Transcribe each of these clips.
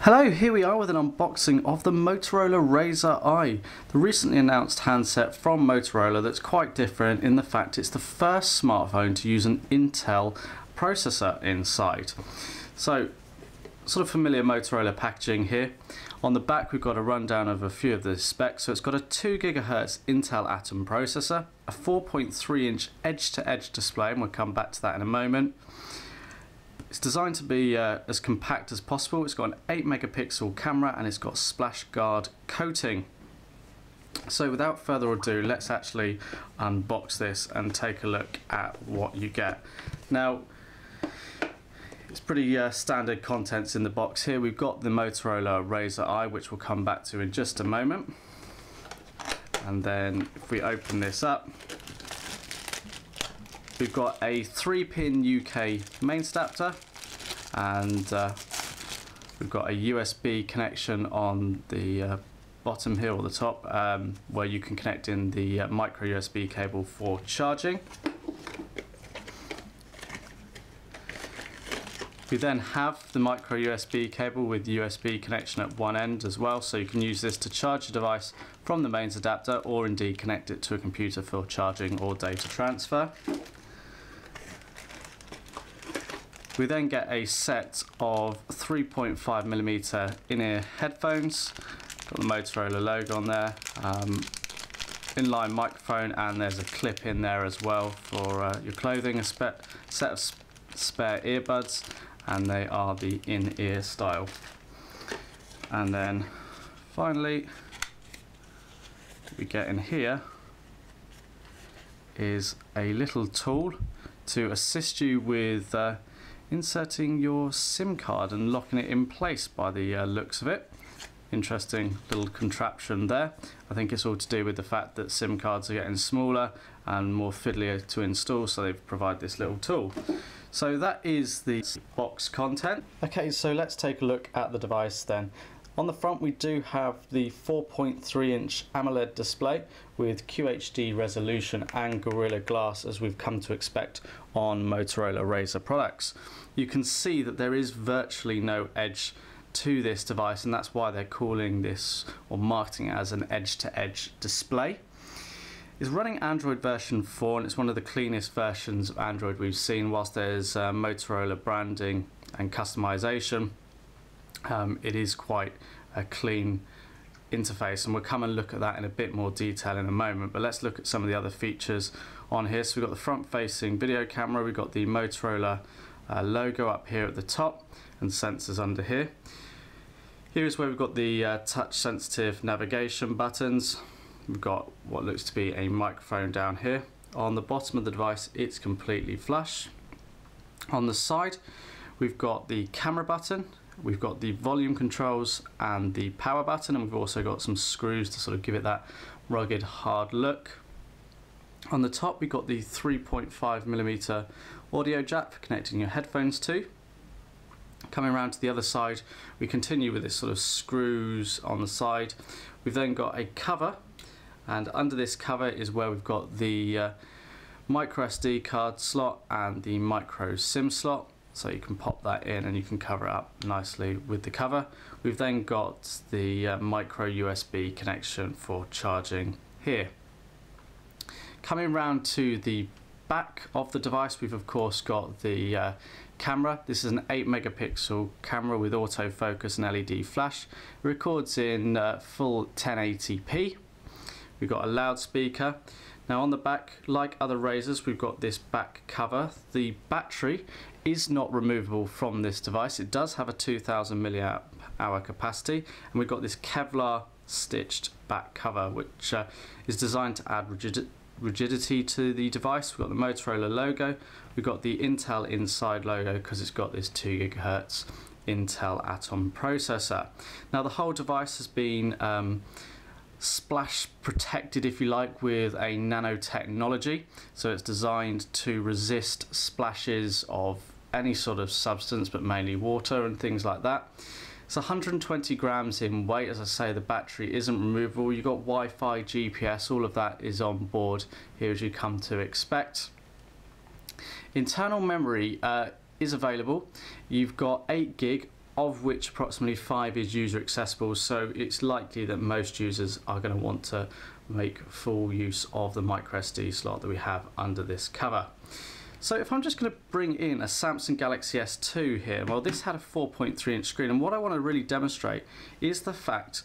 Hello, here we are with an unboxing of the Motorola RAZR I, the recently announced handset from Motorola that's quite different in the fact it's the first smartphone to use an Intel processor inside. So, sort of familiar Motorola packaging here. On the back we've got a rundown of a few of the specs. So it's got a 2 GHz Intel Atom processor, a 4.3 inch edge-to-edge display, and we'll come back to that in a moment. It's designed to be as compact as possible. It's got an 8 megapixel camera and it's got splash guard coating. So without further ado, let's actually unbox this and take a look at what you get. Now, it's pretty standard contents in the box here. We've got the Motorola RAZR I, which we'll come back to in just a moment. And then if we open this up, we've got a 3-pin UK mains adapter, and we've got a USB connection on the bottom here, or the top, where you can connect in the micro USB cable for charging. We then have the micro USB cable with USB connection at one end as well, so you can use this to charge your device from the mains adapter, or indeed connect it to a computer for charging or data transfer. We then get a set of 3.5mm in-ear headphones. Got the Motorola logo on there, inline microphone, and there's a clip in there as well for your clothing, a set of spare earbuds, and they are the in-ear style. And then finally, what we get in here is a little tool to assist you with inserting your SIM card and locking it in place by the looks of it. Interesting little contraption there. I think it's all to do with the fact that SIM cards are getting smaller and more fiddly to install, so they've provided this little tool. So that is the box content. Okay, so let's take a look at the device then. On the front we do have the 4.3 inch AMOLED display with QHD resolution and Gorilla Glass, as we've come to expect on Motorola RAZR products. You can see that there is virtually no edge to this device, and that's why they're calling this, or marketing it, as an edge-to-edge display. It's running Android version 4, and it's one of the cleanest versions of Android we've seen. Whilst there's Motorola branding and customization, it is quite a clean interface, and we'll come and look at that in a bit more detail in a moment. But let's look at some of the other features on here. So we've got the front-facing video camera, we've got the Motorola logo up here at the top, and sensors under here. Here is where we've got the touch-sensitive navigation buttons. We've got what looks to be a microphone down here. On the bottom of the device, it's completely flush. On the side, we've got the camera button, we've got the volume controls and the power button, and we've also got some screws to sort of give it that rugged, hard look. On the top, we've got the 3.5mm audio jack for connecting your headphones to. Coming around to the other side, we continue with this sort of screws on the side. We've then got a cover, and under this cover is where we've got the micro SD card slot and the micro SIM slot. So you can pop that in and you can cover it up nicely with the cover. We've then got the micro USB connection for charging here. Coming round to the back of the device, we've of course got the camera. This is an 8 megapixel camera with autofocus and LED flash. It records in full 1080p. We've got a loudspeaker. Now on the back, like other RAZRs, we've got this back cover. The battery is not removable from this device. It does have a 2000 milliamp hour capacity, and we've got this Kevlar stitched back cover, which is designed to add rigidity to the device. We've got the Motorola logo, we've got the Intel inside logo because it's got this 2 GHz Intel Atom processor. Now the whole device has been splash protected, if you like, with a nanotechnology, so it's designed to resist splashes of any sort of substance, but mainly water and things like that. It's 120 grams in weight. As I say, the battery isn't removable. You've got Wi-Fi, GPS, all of that is on board here, as you come to expect. Internal memory is available. You've got 8 gig of which approximately 5 is user accessible, so it's likely that most users are going to want to make full use of the micro SD slot that we have under this cover. So if I'm just going to bring in a Samsung Galaxy S2 here, well, this had a 4.3 inch screen, and what I want to really demonstrate is the fact,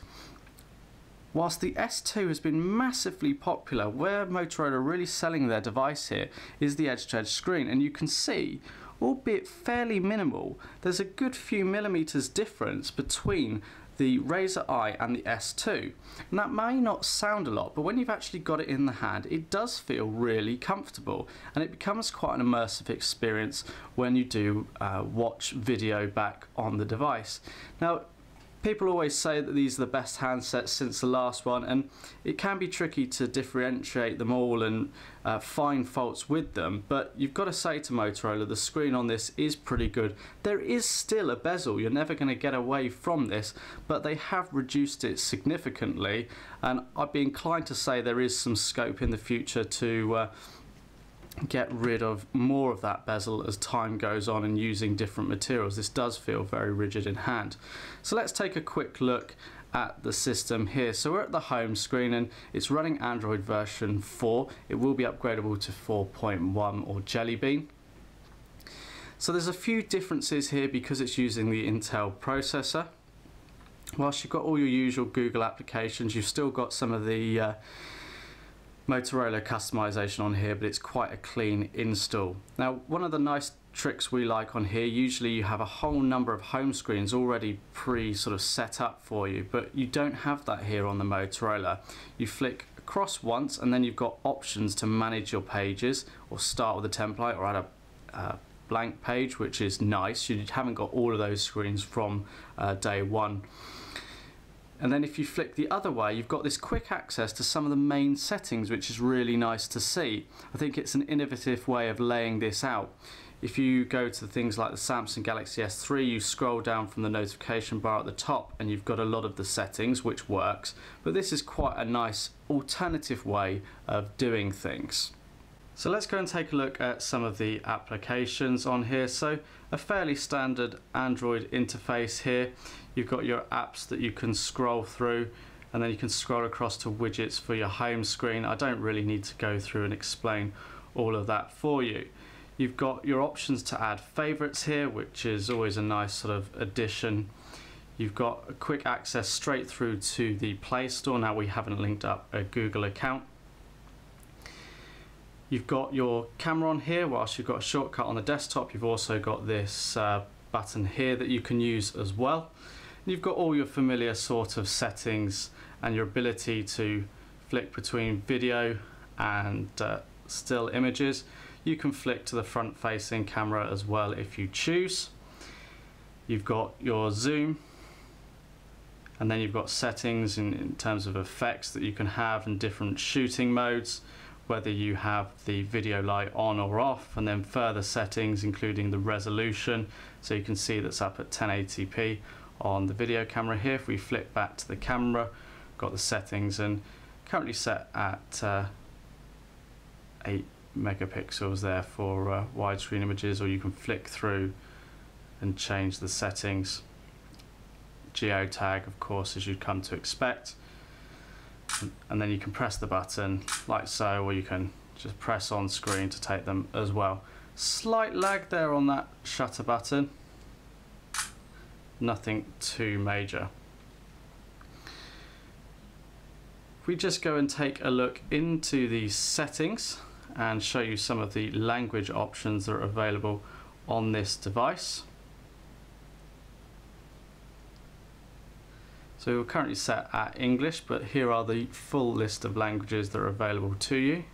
whilst the S2 has been massively popular, where Motorola are really selling their device here is the edge-to-edge screen, and you can see, albeit fairly minimal, there's a good few millimeters difference between the RAZR I and the S2. And that may not sound a lot, but when you've actually got it in the hand, it does feel really comfortable, and it becomes quite an immersive experience when you do watch video back on the device. Now, people always say that these are the best handsets since the last one, and it can be tricky to differentiate them all and find faults with them, but you've got to say to Motorola, the screen on this is pretty good. There is still a bezel, you're never going to get away from this, but they have reduced it significantly, and I'd be inclined to say there is some scope in the future to get rid of more of that bezel as time goes on and using different materials. This does feel very rigid in hand. So let's take a quick look at the system here. So we're at the home screen and it's running Android version 4. It will be upgradable to 4.1 or Jelly Bean. So there's a few differences here because it's using the Intel processor. Whilst you've got all your usual Google applications, you've still got some of the Motorola customization on here, but it's quite a clean install. Now, one of the nice tricks we like on here, usually you have a whole number of home screens already sort of set up for you, but you don't have that here on the Motorola. You flick across once and then you've got options to manage your pages or start with a template or add a blank page, which is nice. You haven't got all of those screens from day one. And then if you flick the other way, you've got this quick access to some of the main settings, which is really nice to see. I think it's an innovative way of laying this out. If you go to things like the Samsung Galaxy S3, you scroll down from the notification bar at the top and you've got a lot of the settings, which works. But this is quite a nice alternative way of doing things. So let's go and take a look at some of the applications on here. So a fairly standard Android interface here. You've got your apps that you can scroll through, and then you can scroll across to widgets for your home screen. I don't really need to go through and explain all of that for you. You've got your options to add favorites here, which is always a nice sort of addition. You've got a quick access straight through to the Play Store. Now we haven't linked up a Google account. You've got your camera on here. Whilst you've got a shortcut on the desktop, you've also got this button here that you can use as well. And you've got all your familiar sort of settings and your ability to flick between video and still images. You can flick to the front-facing camera as well if you choose. You've got your zoom, and then you've got settings in terms of effects that you can have and different shooting modes, whether you have the video light on or off, and then further settings including the resolution, so you can see that's up at 1080p on the video camera here. If we flip back to the camera, got the settings and currently set at 8 megapixels there for widescreen images, or you can flick through and change the settings. Geotag, of course, as you'd come to expect. And then you can press the button like so, or you can just press on screen to take them as well. Slight lag there on that shutter button, nothing too major. If we just go and take a look into these settings and show you some of the language options that are available on this device. So we're currently set at English, but here are the full list of languages that are available to you.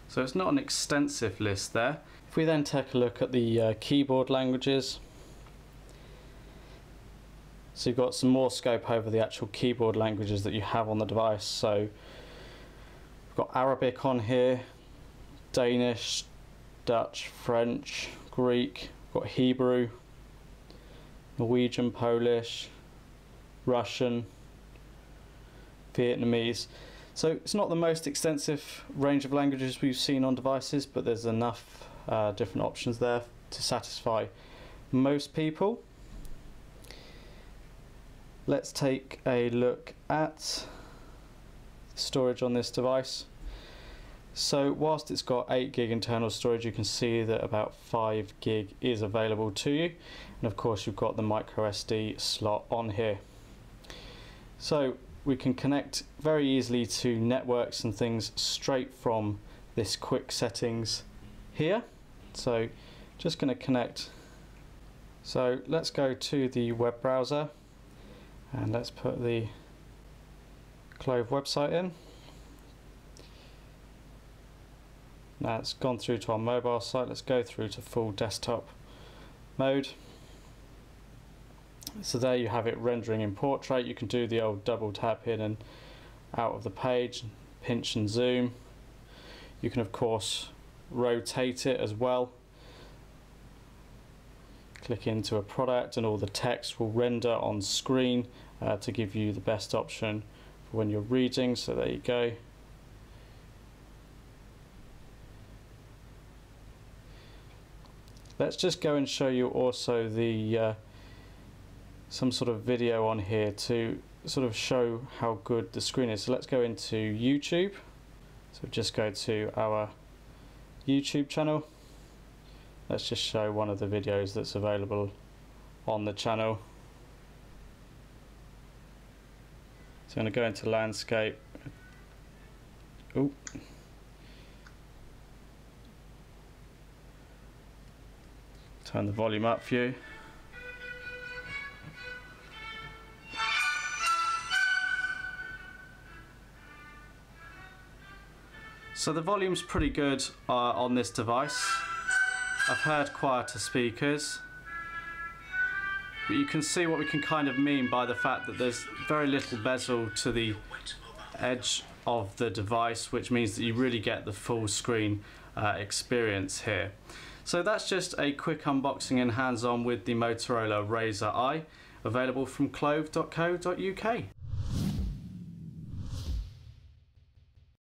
So it's not an extensive list there. If we then take a look at the keyboard languages, so you've got some more scope over the actual keyboard languages that you have on the device. So we've got Arabic on here, Danish, Dutch, French, Greek, we've got Hebrew, Norwegian, Polish, Russian, Vietnamese. So it's not the most extensive range of languages we've seen on devices, but there's enough different options there to satisfy most people. Let's take a look at storage on this device. So whilst it's got 8 gig internal storage, you can see that about 5 gig is available to you, and of course you've got the micro SD slot on here. So we can connect very easily to networks and things straight from this quick settings here. So just going to connect. So let's go to the web browser and let's put the Clove website in. Now it's gone through to our mobile site. Let's go through to full desktop mode. So there you have it rendering in portrait. You can do the old double tap in and out of the page, pinch and zoom. You can of course rotate it as well. Click into a product and all the text will render on screen to give you the best option for when you're reading. So there you go. Let's just go and show you also the some sort of video on here to sort of show how good the screen is. So let's go into YouTube. So just go to our YouTube channel. Let's just show one of the videos that's available on the channel. So I'm going to go into landscape. Ooh. Turn the volume up for you. So the volume's pretty good on this device. I've heard quieter speakers, but you can see what we can kind of mean by the fact that there's very little bezel to the edge of the device, which means that you really get the full screen experience here. So that's just a quick unboxing and hands-on with the Motorola RAZR, available from clove.co.uk.